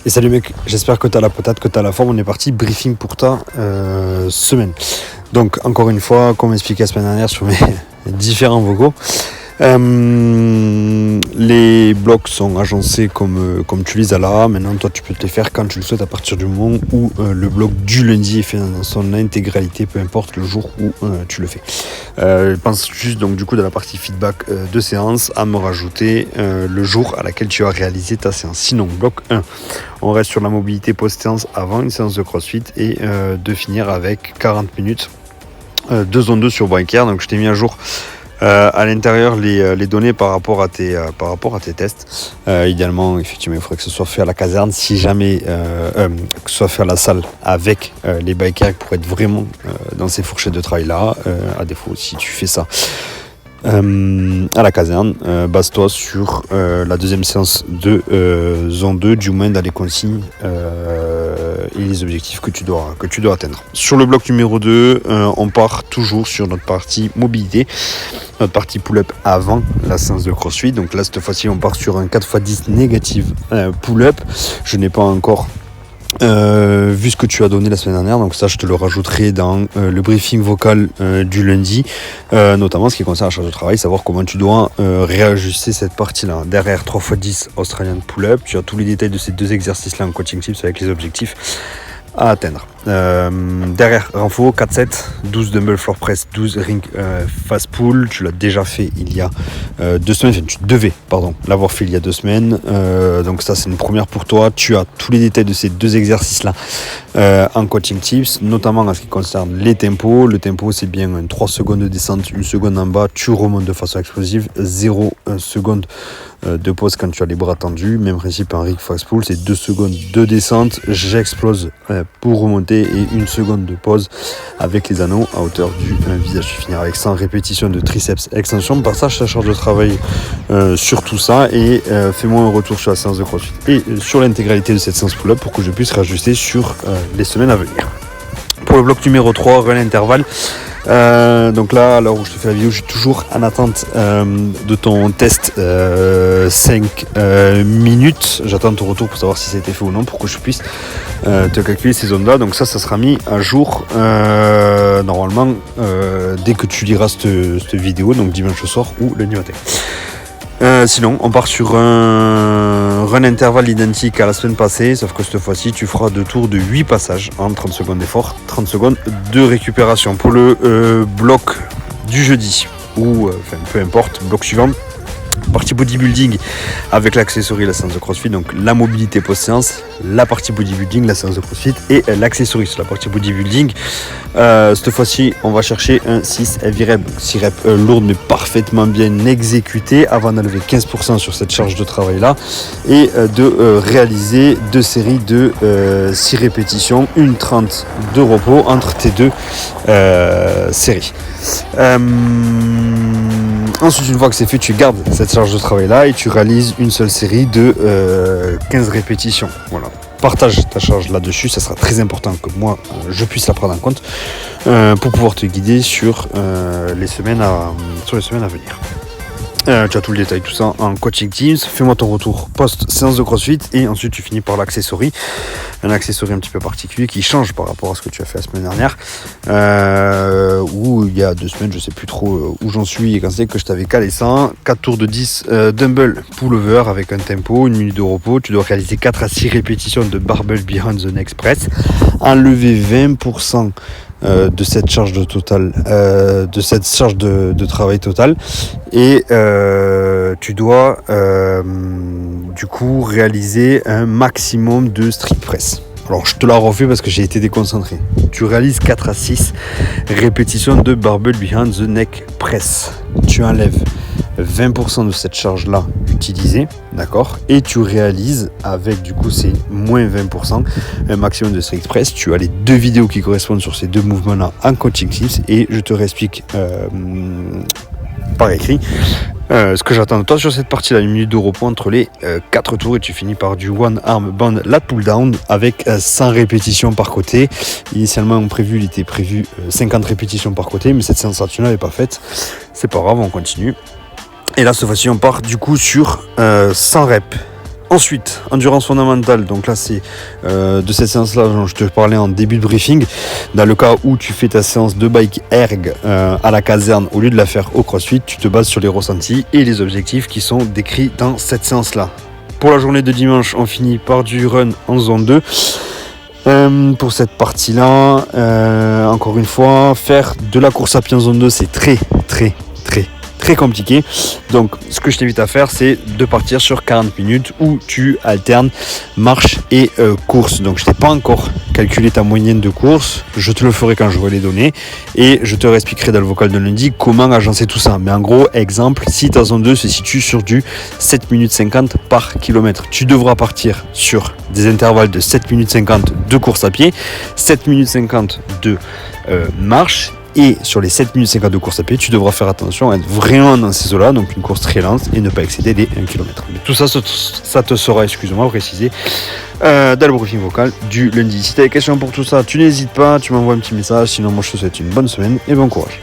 Et salut mec, j'espère que t'as la patate, que t'as la forme. On est parti, briefing pour ta semaine. Donc encore une fois, comme expliqué la semaine dernière sur mes différents vocaux, les blocs sont agencés comme tu les as là. Maintenant toi tu peux te les faire quand tu le souhaites à partir du moment où le bloc du lundi est fait dans son intégralité, peu importe le jour où tu le fais. Je pense juste donc du coup dans la partie feedback de séance à me rajouter le jour à laquelle tu as réalisé ta séance. Sinon bloc 1, on reste sur la mobilité post-séance avant une séance de CrossFit et de finir avec 40 minutes de zone 2 sur Biker. Donc je t'ai mis à jour à l'intérieur les données par rapport à tes tests. Idéalement, effectivement, il faudrait que ce soit fait à la caserne, si jamais que ce soit fait à la salle avec les bikers pour être vraiment dans ces fourchettes de travail là. À défaut, si tu fais ça à la caserne, base-toi sur la deuxième séance de zone 2, du moins dans les consignes et les objectifs que tu dois atteindre. Sur le bloc numéro 2, on part toujours sur notre partie mobilité, notre partie pull-up avant la séance de CrossFit. Donc là, cette fois-ci, on part sur un 4x10 négative pull-up. Je n'ai pas encore vu ce que tu as donné la semaine dernière, donc ça je te le rajouterai dans le briefing vocal du lundi, notamment ce qui concerne la charge de travail, savoir comment tu dois réajuster cette partie là. Derrière 3x10 Australian pull-up, tu as tous les détails de ces deux exercices là en coaching tips avec les objectifs à atteindre. Derrière renfort 4-7, 12 dumbbell floor press, 12 ring fast pull. Tu l'as déjà fait il y a 2 semaines, enfin, tu devais l'avoir fait il y a 2 semaines, donc ça c'est une première pour toi. Tu as tous les détails de ces deux exercices là en coaching tips, notamment en ce qui concerne les tempos. Le tempo c'est bien 3 secondes de descente, 1 seconde en bas, tu remontes de façon explosive, 0 seconde de pause quand tu as les bras tendus. Même principe en ring fast pull, c'est 2 secondes de descente, j'explose pour remonter et 1 seconde de pause avec les anneaux à hauteur du visage. Tu finis avec 100 répétitions de triceps extension. Partage ta charge de travail sur tout ça et fais-moi un retour sur la séance de CrossFit et sur l'intégralité de cette séance pull-up pour que je puisse réajuster sur les semaines à venir. Pour le bloc numéro 3, run intervalle. Donc là, à l'heure où je te fais la vidéo, je suis toujours en attente de ton test 5 minutes. J'attends ton retour pour savoir si ça a été fait ou non, pour que je puisse te calculer ces zones là. Donc ça sera mis à jour normalement dès que tu liras cette vidéo, donc dimanche soir ou lundi matin. Sinon, on part sur un run intervalle identique à la semaine passée, sauf que cette fois-ci, tu feras 2 tours de 8 passages en 30 secondes d'effort, 30 secondes de récupération. Pour le bloc du jeudi, ou peu importe, bloc suivant, partie bodybuilding avec l'accessory, la séance de CrossFit, donc la mobilité post-séance, la partie bodybuilding, la séance de CrossFit et l'accessory sur la partie bodybuilding. Cette fois-ci, on va chercher un 6 heavy rep, 6 reps lourdes mais parfaitement bien exécutées avant d'enlever 15% sur cette charge de travail là et de réaliser 2 séries de 6 répétitions, une 30 de repos entre tes 2 séries. Ensuite, une fois que c'est fait, tu gardes cette charge de travail là et tu réalises une seule série de 15 répétitions. Voilà. Partage ta charge là-dessus, ça sera très important que moi je puisse la prendre en compte pour pouvoir te guider sur les semaines à venir. Tu as tout le détail, tout ça en coaching teams. Fais-moi ton retour post-séance de CrossFit et ensuite tu finis par l'accessory. Un accessory un petit peu particulier qui change par rapport à ce que tu as fait la semaine dernière. Où il y a 2 semaines, je sais plus trop où j'en suis et quand c'est que je t'avais calé ça. 4 tours de 10 dumbbell pull-over avec un tempo, 1 minute de repos. Tu dois réaliser 4 à 6 répétitions de barbell behind the neck press. Enlever 20% de cette charge de travail total et tu dois du coup réaliser un maximum de strict press. Alors je te la refais parce que j'ai été déconcentré. Tu réalises 4 à 6 répétitions de barbell behind the neck press. Tu enlèves 20% de cette charge là utilisée, d'accord, et tu réalises avec du coup c'est moins 20% un maximum de strict press. Tu as les 2 vidéos qui correspondent sur ces 2 mouvements là en coaching tips et je te réexplique par écrit ce que j'attends de toi sur cette partie là, 1 minute de repos entre les 4 tours et tu finis par du one arm band lat pull down avec 100 répétitions par côté. Initialement il était prévu 50 répétitions par côté, mais cette séance tu n'avais pas faite, c'est pas grave, on continue. Et là cette fois-ci on part du coup sur 100 reps Ensuite, endurance fondamentale, donc là c'est de cette séance-là dont je te parlais en début de briefing. Dans le cas où tu fais ta séance de bike erg à la caserne, au lieu de la faire au CrossFit, tu te bases sur les ressentis et les objectifs qui sont décrits dans cette séance-là. Pour la journée de dimanche, on finit par du run en zone 2. Pour cette partie-là, encore une fois, faire de la course à pied en zone 2, c'est très compliqué. Donc ce que je t'invite à faire, c'est de partir sur 40 minutes où tu alternes marche et course. Donc je t'ai pas encore calculé ta moyenne de course, je te le ferai quand j'aurai les données et je te réexpliquerai dans le vocal de lundi comment agencer tout ça. Mais en gros, exemple, si ta zone 2 se situe sur du 7 minutes 50 par kilomètre, tu devras partir sur des intervalles de 7 minutes 50 de course à pied, 7 minutes 50 de marche. Et sur les 7 minutes 50 de course à pied, tu devras faire attention à être vraiment dans ces eaux-là, donc une course très lente et ne pas excéder les 1 km. Mais tout ça, ça te sera, précisé dans le briefing vocal du lundi. Si tu as des questions pour tout ça, tu n'hésites pas, tu m'envoies un petit message. Sinon, moi, je te souhaite une bonne semaine et bon courage.